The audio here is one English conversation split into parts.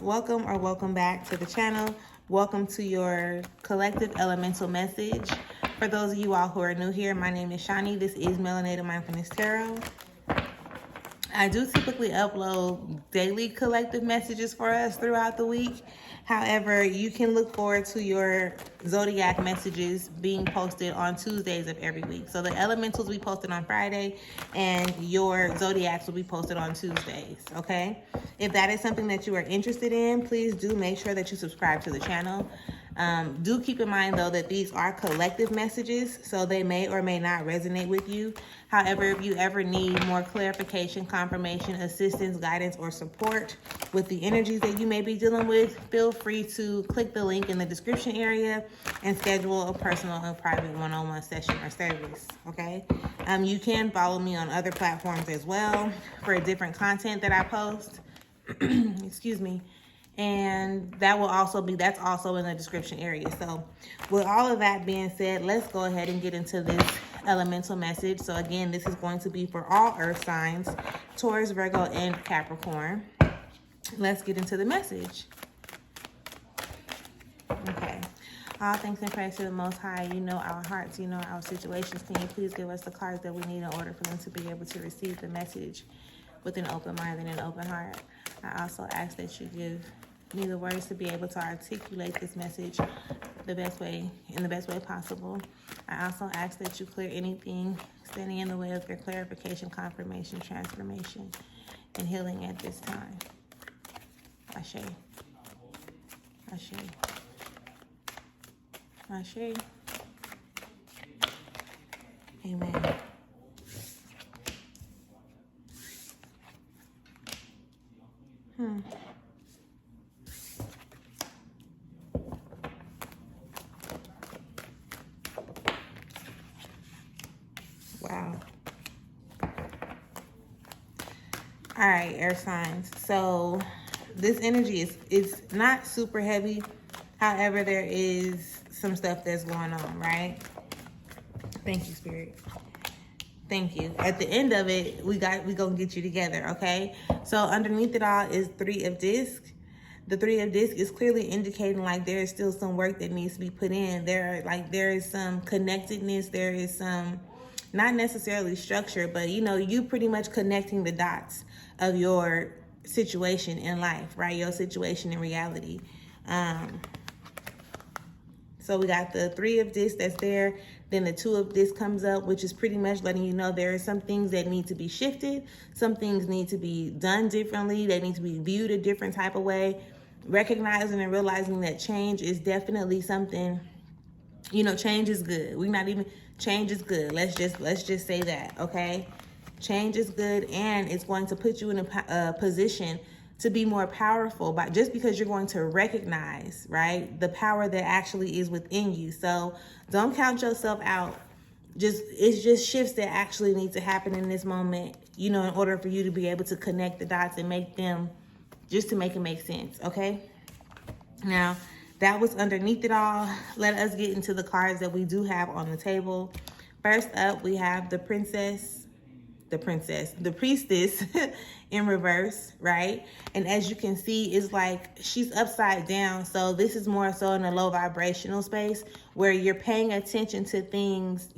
Welcome or welcome back to the channel. Welcome to your collective elemental message. For those of you all who are new here, my name is Shani. This is Melanated Mindfulness Tarot. I do typically upload daily collective messages for us throughout the week. However, you can look forward to your zodiac messages being posted on Tuesdays of every week. So the elementals will be posted on Friday and your zodiacs will be posted on Tuesdays, okay? If that is something that you are interested in, please do make sure that you subscribe to the channel. Do keep in mind, though, that these are collective messages, so they may or may not resonate with you. However, if you ever need more clarification, confirmation, assistance, guidance, or support with the energies that you may be dealing with, feel free to click the link in the description area and schedule a personal and private one-on-one session or service, okay? You can follow me on other platforms as well for different content that I post. Excuse me. And that's also in the description area. So with all of that being said, let's go ahead and get into this elemental message. So again, this is going to be for all earth signs, Taurus, Virgo, and Capricorn. Let's get into the message. Okay. All thanks and praise to the Most High. You know our hearts, you know our situations. Can you please give us the cards that we need in order for them to be able to receive the message with an open mind and an open heart? I also ask that you give me the words to be able to articulate this message in the best way possible. I also ask that you clear anything standing in the way of your clarification, confirmation, transformation, and healing at this time. Ashe. Ashe. Ashe. Amen. Wow. All right, air signs. So this energy is not super heavy. However, there is some stuff that's going on, right? Thank you, Spirit. Thank you. At the end of it, we gonna get you together, okay? So underneath it all is Three of Discs. The Three of Discs is clearly indicating like there is still some work that needs to be put in. There is some connectedness. There is some, not necessarily structure, but you pretty much connecting the dots of your situation in life, right? Your situation in reality. So we got the Three of Discs that's there. Then the Two of Discs comes up, which is pretty much letting you know there are some things that need to be shifted. Some things need to be done differently. They need to be viewed a different type of way. Recognizing and realizing that change is definitely something, change is good. Change is good. Let's just say that, okay? Change is good, and it's going to put you in a position to be more powerful, but just because you're going to recognize, right, the power that actually is within you. So don't count yourself out. It's just shifts that actually need to happen in this moment, in order for you to be able to connect the dots and make them, just to make it make sense, okay? Now, that was underneath it all. Let us get into the cards that we do have on the table. First up, we have the Priestess in reverse, right? And as you can see, it's like she's upside down. So this is more so in a low vibrational space where you're paying attention to things,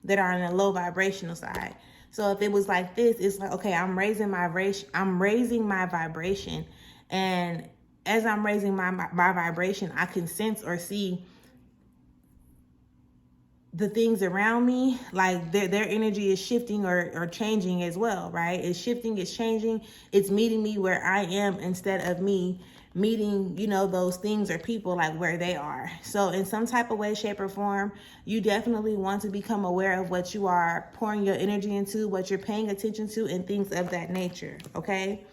that are on a low vibrational side. So if it was like this, it's like, okay, I'm raising my vibration. And as I'm raising my vibration, I can sense or see the things around me, like their energy is shifting or changing as well, right? It's shifting, it's changing, it's meeting me where I am instead of me meeting, those things or people like where they are. So in some type of way, shape, or form, you definitely want to become aware of what you are pouring your energy into, what you're paying attention to, and things of that nature, okay?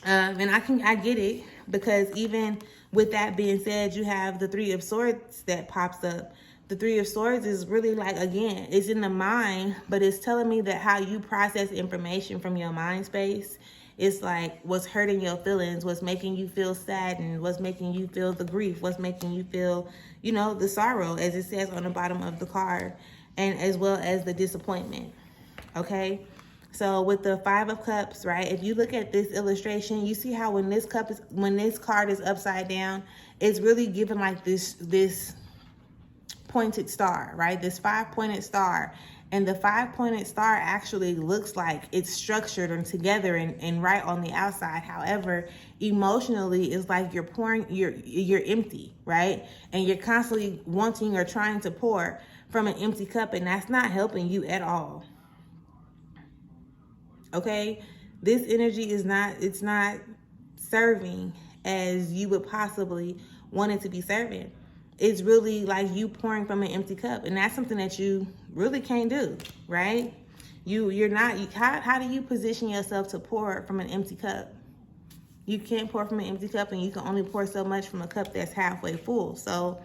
And I get it, because even with that being said, you have the Three of Swords that pops up. The Three of Swords is really like, again, it's in the mind, but it's telling me that how you process information from your mind space, it's like what's hurting your feelings, what's making you feel saddened, what's making you feel the grief, what's making you feel, the sorrow, as it says on the bottom of the card, and as well as the disappointment, okay? So with the Five of Cups, right? If you look at this illustration, you see how when this card is upside down, it's really giving like this pointed star, right? This 5-pointed star. And the 5-pointed star actually looks like it's structured and together and right on the outside. However, emotionally, it's like you're empty, right? And you're constantly wanting or trying to pour from an empty cup, and that's not helping you at all. Okay? This energy is not serving as you would possibly want it to be serving. It's really like you pouring from an empty cup, and that's something that you really can't do, right? How do you position yourself to pour from an empty cup? You can't pour from an empty cup, and you can only pour so much from a cup that's halfway full. So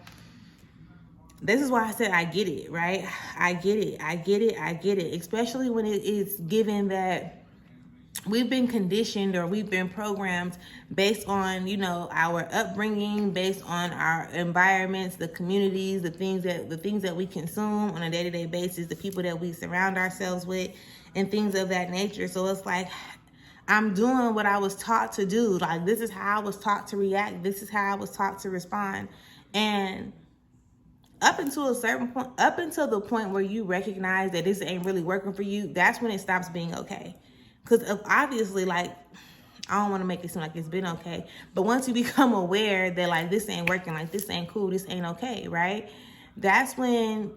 this is why I said I get it, right? I get it, especially when it is given that we've been conditioned or we've been programmed based on, our upbringing, based on our environments, the communities, the things that we consume on a day-to-day basis, the people that we surround ourselves with, and things of that nature. So it's like, I'm doing what I was taught to do. Like, this is how I was taught to react. This is how I was taught to respond. And up until a certain point, up until the point where you recognize that this ain't really working for you, that's when it stops being okay. Because obviously, like, I don't want to make it seem like it's been okay, but once you become aware that, like, this ain't working, like, this ain't cool, this ain't okay, right? That's when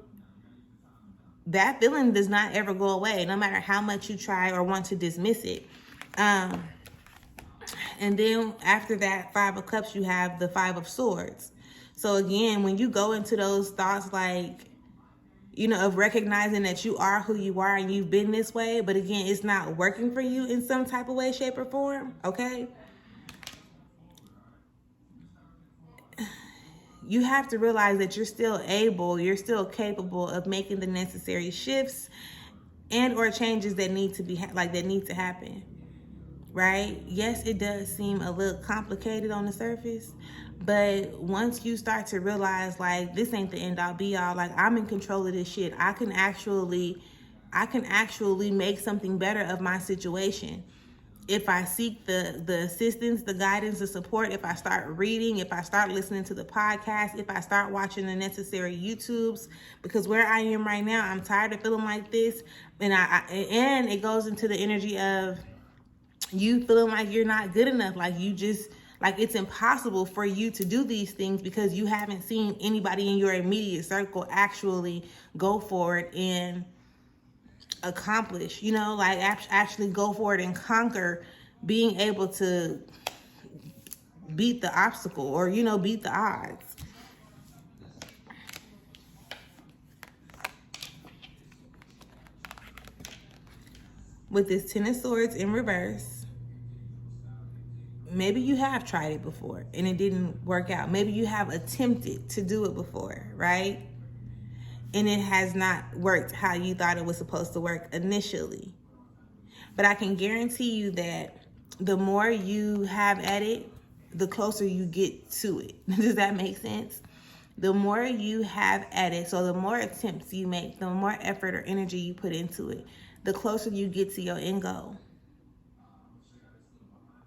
that feeling does not ever go away, no matter how much you try or want to dismiss it. And then after that 5 of Cups, you have the 5 of Swords. So again, when you go into those thoughts, like, of recognizing that you are who you are and you've been this way, but again, it's not working for you in some type of way, shape, or form, okay? You have to realize that you're still capable of making the necessary shifts and or changes that need to happen, right? Yes, it does seem a little complicated on the surface, but once you start to realize, like, this ain't the end all be all, like, I'm in control of this shit. I can actually make something better of my situation. If I seek the assistance, the guidance, the support, if I start reading, if I start listening to the podcast, if I start watching the necessary YouTubes, because where I am right now, I'm tired of feeling like this. And it goes into the energy of you feeling like you're not good enough, like it's impossible for you to do these things because you haven't seen anybody in your immediate circle actually go for it and accomplish, actually go for it and conquer being able to beat the obstacle or, beat the odds. With this 10 of Swords in reverse, maybe you have tried it before and it didn't work out. Maybe you have attempted to do it before, right? And it has not worked how you thought it was supposed to work initially. But I can guarantee you that the more you have at it, the closer you get to it. Does that make sense? The more you have at it, so the more attempts you make, the more effort or energy you put into it, the closer you get to your end goal.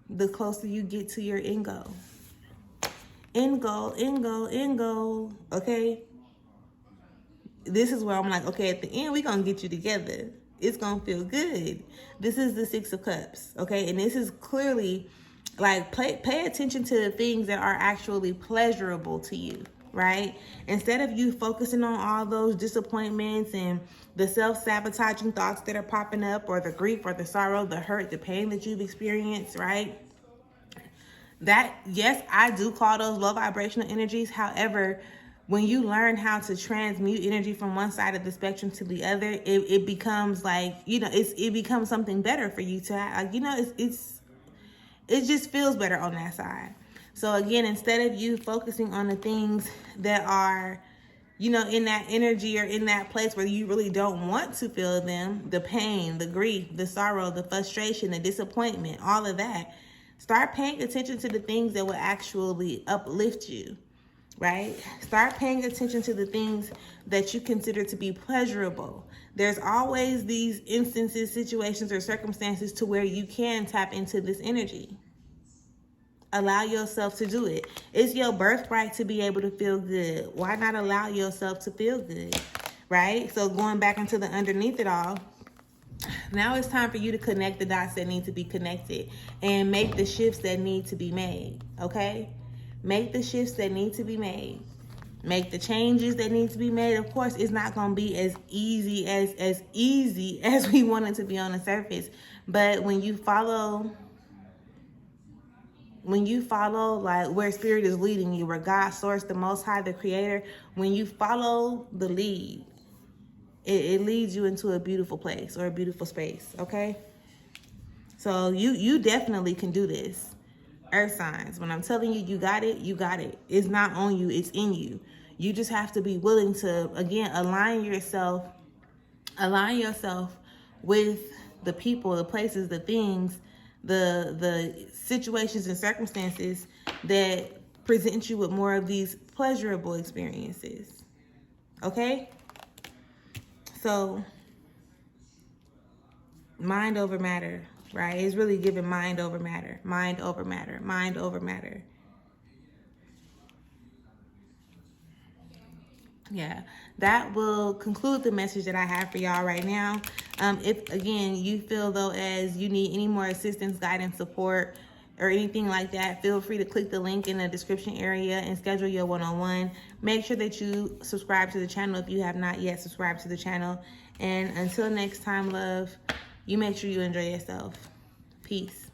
The closer you get to your end goal. End goal, okay? This is where I'm like, okay, at the end, we're going to get you together. It's going to feel good. This is the 6 of Cups, okay? And this is clearly, like, pay attention to the things that are actually pleasurable to you, right? Instead of you focusing on all those disappointments and the self-sabotaging thoughts that are popping up, or the grief or the sorrow, the hurt, the pain that you've experienced, right? That, yes, I do call those low vibrational energies. However, when you learn how to transmute energy from one side of the spectrum to the other, it becomes like, it becomes something better for you to have. Like, it just feels better on that side. So again, instead of you focusing on the things that are, in that energy or in that place where you really don't want to feel them, the pain, the grief, the sorrow, the frustration, the disappointment, all of that, start paying attention to the things that will actually uplift you, right? Start paying attention to the things that you consider to be pleasurable. There's always these instances, situations, or circumstances to where you can tap into this energy. Allow yourself to do it. It's your birthright to be able to feel good. Why not allow yourself to feel good, right? So going back into the underneath it all, now it's time for you to connect the dots that need to be connected and make the shifts that need to be made, okay? Make the shifts that need to be made. Make the changes that need to be made. Of course, it's not going to be as easy as we want it to be on the surface. But when you follow like where spirit is leading you, where God, source, the Most High, the Creator, when you follow the lead, it leads you into a beautiful place or a beautiful space, okay? So you definitely can do this. Earth signs, when I'm telling you, you got it, you got it. It's not on you, it's in you. You just have to be willing to, again, align yourself with the people, the places, the things, the situations and circumstances that present you with more of these pleasurable experiences. Okay? So, mind over matter, right? It's really giving mind over matter, mind over matter, mind over matter. Yeah, that will conclude the message that I have for y'all right now. If, again, you feel though as you need any more assistance, guidance, support, or anything like that, feel free to click the link in the description area and schedule your one-on-one. Make sure that you subscribe to the channel if you have not yet subscribed to the channel. And until next time, love, you make sure you enjoy yourself. Peace.